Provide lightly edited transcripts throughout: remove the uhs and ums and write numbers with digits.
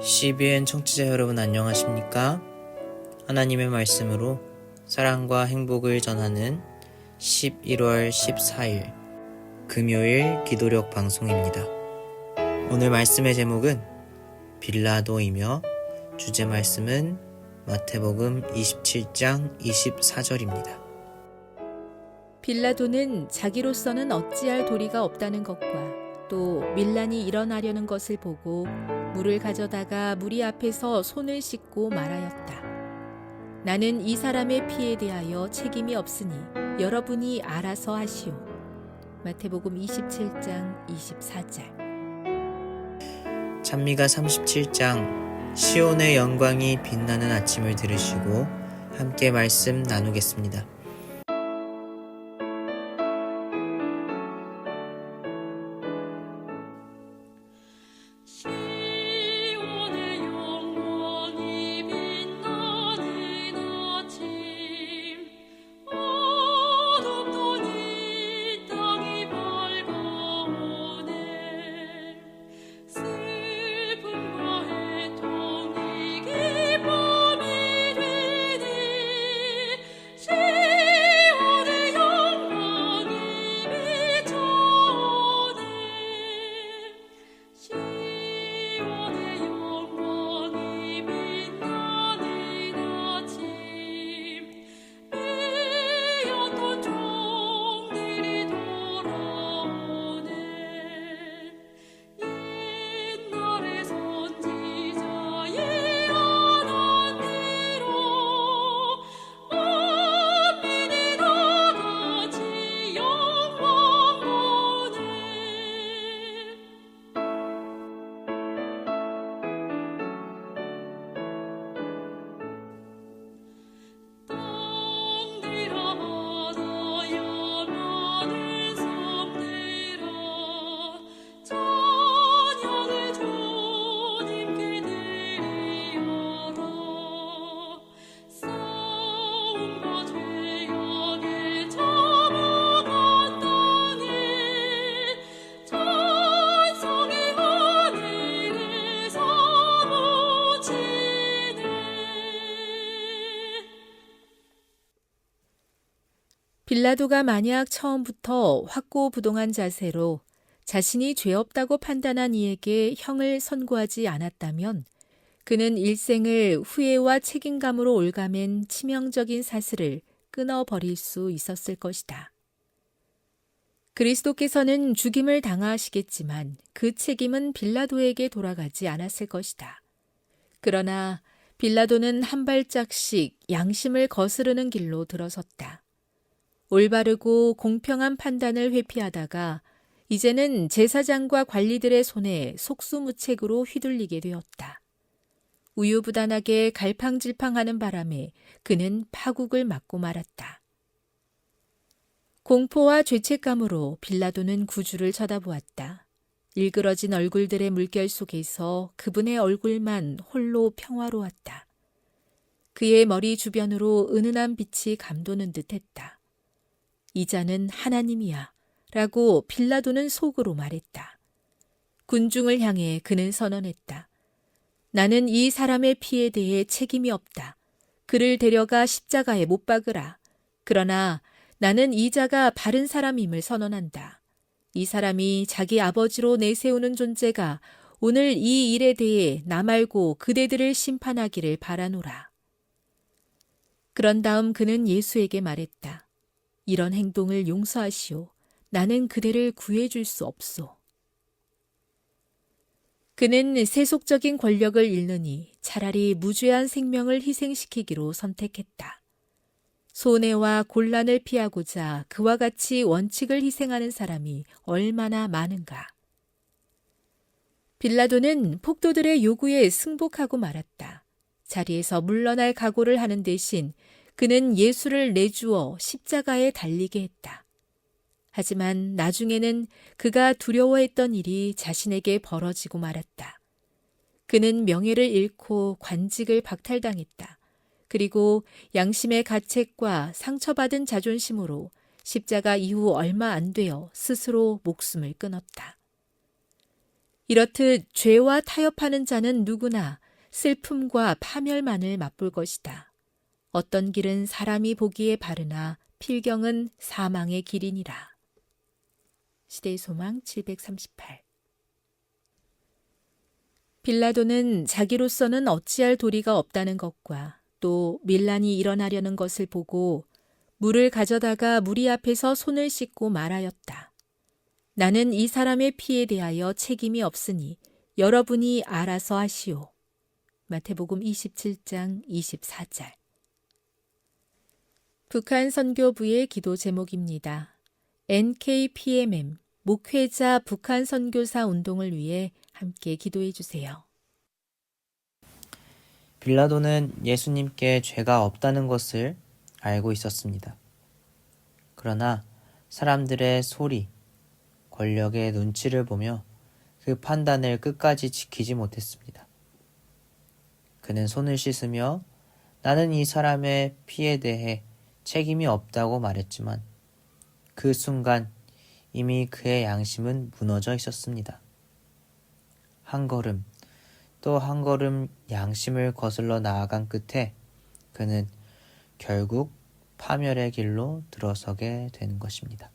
CBN 청취자 여러분 안녕하십니까? 하나님의 말씀으로 사랑과 행복을 전하는 11월 14일 금요일 기도력 방송입니다. 오늘 말씀의 제목은 빌라도이며 주제 말씀은 마태복음 27장 24절입니다. 빌라도는 자기로서는 어찌할 도리가 없다는 것과 또 밀란이 일어나려는 것을 보고 물을 가져다가 무리 앞에서 손을 씻고 말하였다. 나는 이 사람의 피에 대하여 책임이 없으니 여러분이 알아서 하시오. 마태복음 27장 24절. 찬미가 37장 시온의 영광이 빛나는 아침을 들으시고 함께 말씀 나누겠습니다. 빌라도가 만약 처음부터 확고부동한 자세로 자신이 죄 없다고 판단한 이에게 형을 선고하지 않았다면 그는 일생을 후회와 책임감으로 올가맨 치명적인 사슬을 끊어버릴 수 있었을 것이다. 그리스도께서는 죽임을 당하시겠지만 그 책임은 빌라도에게 돌아가지 않았을 것이다. 그러나 빌라도는 한 발짝씩 양심을 거스르는 길로 들어섰다. 올바르고 공평한 판단을 회피하다가 이제는 제사장과 관리들의 손에 속수무책으로 휘둘리게 되었다. 우유부단하게 갈팡질팡하는 바람에 그는 파국을 맞고 말았다. 공포와 죄책감으로 빌라도는 구주를 쳐다보았다. 일그러진 얼굴들의 물결 속에서 그분의 얼굴만 홀로 평화로웠다. 그의 머리 주변으로 은은한 빛이 감도는 듯했다. 이 자는 하나님이야 라고 빌라도는 속으로 말했다. 군중을 향해 그는 선언했다. 나는 이 사람의 피에 대해 책임이 없다. 그를 데려가 십자가에 못 박으라. 그러나 나는 이 자가 바른 사람임을 선언한다. 이 사람이 자기 아버지로 내세우는 존재가 오늘 이 일에 대해 나 말고 그대들을 심판하기를 바라노라. 그런 다음 그는 예수에게 말했다. 이런 행동을 용서하시오. 나는 그대를 구해줄 수 없소. 그는 세속적인 권력을 잃느니 차라리 무죄한 생명을 희생시키기로 선택했다. 손해와 곤란을 피하고자 그와 같이 원칙을 희생하는 사람이 얼마나 많은가. 빌라도는 폭도들의 요구에 승복하고 말았다. 자리에서 물러날 각오를 하는 대신 그는 예수를 내주어 십자가에 달리게 했다. 하지만 나중에는 그가 두려워했던 일이 자신에게 벌어지고 말았다. 그는 명예를 잃고 관직을 박탈당했다. 그리고 양심의 가책과 상처받은 자존심으로 십자가 이후 얼마 안 되어 스스로 목숨을 끊었다. 이렇듯 죄와 타협하는 자는 누구나 슬픔과 파멸만을 맛볼 것이다. 어떤 길은 사람이 보기에 바르나 필경은 사망의 길이니라. 시대의 소망 738. 빌라도는 자기로서는 어찌할 도리가 없다는 것과 또 밀란이 일어나려는 것을 보고 물을 가져다가 무리 앞에서 손을 씻고 말하였다. 나는 이 사람의 피에 대하여 책임이 없으니 여러분이 알아서 하시오. 마태복음 27장 24절. 북한 선교부의 기도 제목입니다. NKPMM 목회자 북한 선교사 운동을 위해 함께 기도해 주세요. 빌라도는 예수님께 죄가 없다는 것을 알고 있었습니다. 그러나 사람들의 소리, 권력의 눈치를 보며 그 판단을 끝까지 지키지 못했습니다. 그는 손을 씻으며 나는 이 사람의 피에 대해 책임이 없다고 말했지만 그 순간 이미 그의 양심은 무너져 있었습니다. 한 걸음 또 한 걸음 양심을 거슬러 나아간 끝에 그는 결국 파멸의 길로 들어서게 되는 것입니다.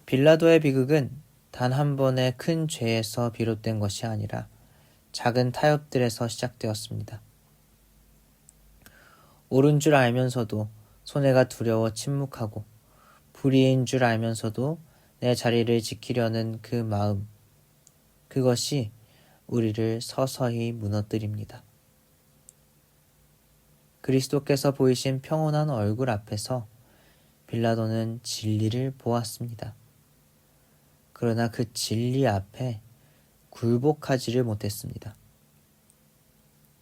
빌라도의 비극은 단 한 번의 큰 죄에서 비롯된 것이 아니라 작은 타협들에서 시작되었습니다. 옳은 줄 알면서도 손해가 두려워 침묵하고 불의인 줄 알면서도 내 자리를 지키려는 그 마음, 그것이 우리를 서서히 무너뜨립니다. 그리스도께서 보이신 평온한 얼굴 앞에서 빌라도는 진리를 보았습니다. 그러나 그 진리 앞에 굴복하지를 못했습니다.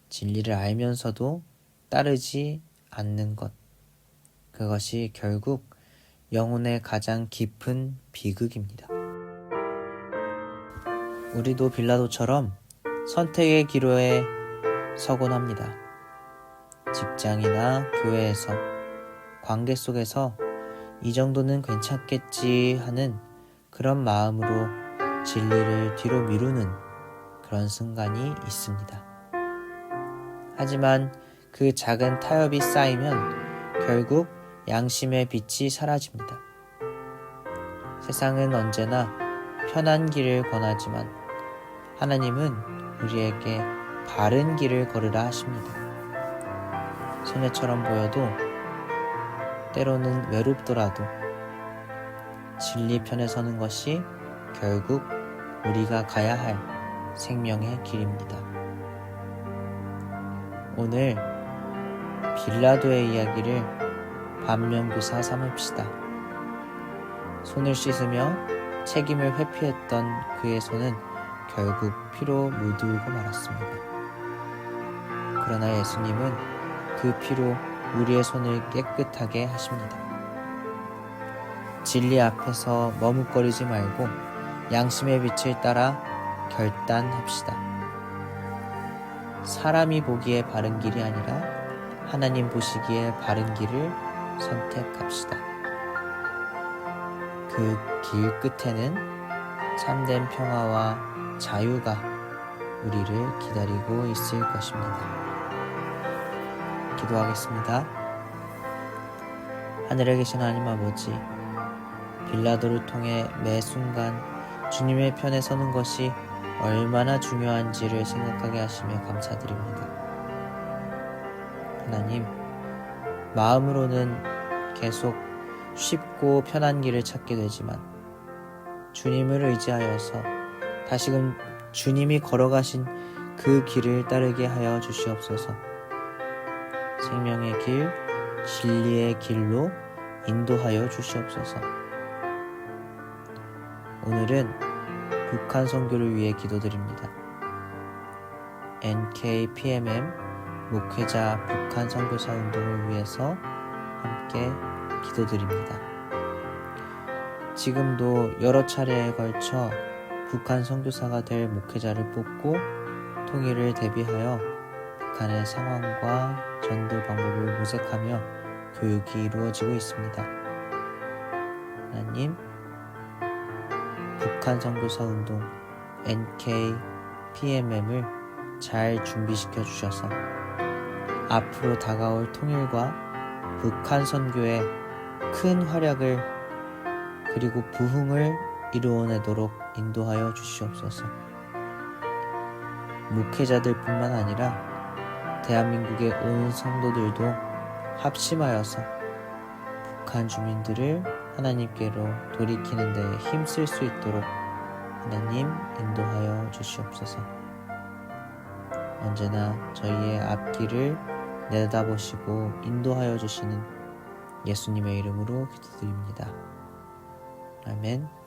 진리를 알면서도 따르지 않는 것, 그것이 결국 영혼의 가장 깊은 비극입니다. 우리도 빌라도처럼 선택의 기로에 서곤 합니다. 직장이나 교회에서, 관계 속에서 이 정도는 괜찮겠지 하는 그런 마음으로 진리를 뒤로 미루는 그런 순간이 있습니다. 하지만 그 작은 타협이 쌓이면 결국 양심의 빛이 사라집니다. 세상은 언제나 편한 길을 권하지만 하나님은 우리에게 바른 길을 걸으라 하십니다. 손해처럼 보여도 때로는 외롭더라도 진리 편에 서는 것이 결국 우리가 가야 할 생명의 길입니다. 오늘 빌라도의 이야기를 반면교사 삼읍시다. 손을 씻으며 책임을 회피했던 그의 손은 결국 피로 물들고 말았습니다. 그러나 예수님은 그 피로 우리의 손을 깨끗하게 하십니다. 진리 앞에서 머뭇거리지 말고 양심의 빛을 따라 결단합시다. 사람이 보기에 바른 길이 아니라 하나님 보시기에 바른 길을 선택합시다. 그 길 끝에는 참된 평화와 자유가 우리를 기다리고 있을 것입니다. 기도하겠습니다. 하늘에 계신 하나님 아버지, 빌라도를 통해 매 순간 주님의 편에 서는 것이 얼마나 중요한지를 생각하게 하시며 감사드립니다. 하나님, 마음으로는 계속 쉽고 편한 길을 찾게 되지만 주님을 의지하여서 다시금 주님이 걸어가신 그 길을 따르게 하여 주시옵소서. 생명의 길, 진리의 길로 인도하여 주시옵소서. 오늘은 북한 선교를 위해 기도드립니다. NKPMM 목회자 북한 선교사 운동을 위해서 함께 기도드립니다. 지금도 여러 차례에 걸쳐 북한 선교사가 될 목회자를 뽑고 통일을 대비하여 북한의 상황과 전도 방법을 모색하며 교육이 이루어지고 있습니다. 하나님, 북한 선교사 운동 NKPMM을 잘 준비시켜 주셔서 앞으로 다가올 통일과 북한 선교의 큰 활약을 그리고 부흥을 이루어내도록 인도하여 주시옵소서. 목회자들뿐만 아니라 대한민국의 온 성도들도 합심하여서 북한 주민들을 하나님께로 돌이키는 데 힘쓸 수 있도록 하나님 인도하여 주시옵소서. 언제나 저희의 앞길을 내다보시고 인도하여 주시는 예수님의 이름으로 기도드립니다. 아멘.